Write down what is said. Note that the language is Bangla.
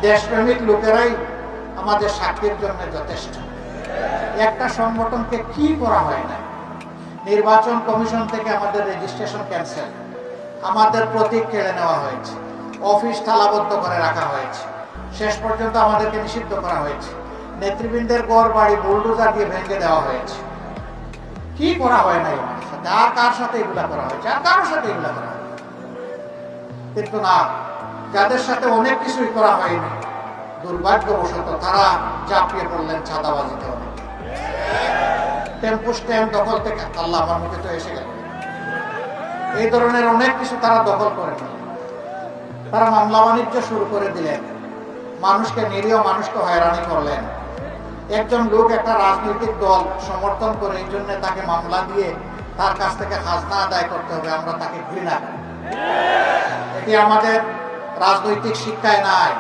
দেশপ্রেমিক লোকেরাই আমাদের সাক্ষীর জন্য যথেষ্ট। একটা সংগঠনকে কি করা হয় না, নির্বাচন কমিশন থেকে আমাদের রেজিস্ট্রেশন ক্যান্সেল, আমাদের প্রতীক কেড়ে নেওয়া হয়েছে, অফিস তালাবদ্ধ করে রাখা হয়েছে, শেষ পর্যন্ত আমাদেরকে নিষিদ্ধ করা হয়েছে, নেতৃবৃন্দের ঘর বাড়ি বুলডোজার দিয়ে ভেঙে দেওয়া হয়েছে। কি করা হয় না আমার সাথে, আর কার সাথে এগুলা করা হয়েছে, আর কারোর সাথে এগুলা করা হয় কিন্তু না, যাদের সাথে অনেক কিছুই করা হয়নি, দুর্ভাগ্যবশত তারা চাপিয়ে পড়লেন চাঁদাবাজিতে। অনেক টেম্পো স্ট্যান্ড দখল থেকে, আল্লাহ আমার মুখে তো এসে গেল, এই ধরনের অনেক কিছু তারা দখল করে নিলেন। তারা মামলা বাণিজ্য শুরু করে দিলেন, মানুষকে, নিরীহ মানুষকে হয়রানি করলেন। একজন লোক একটা রাজনৈতিক দল সমর্থন করে, এই জন্য তাকে মামলা দিয়ে তার কাছ থেকে খাজনা আদায় করতে হবে, আমরা তাকে ঘৃণা করি। এটি আমাদের রাজনৈতিক শিক্ষায় নাই।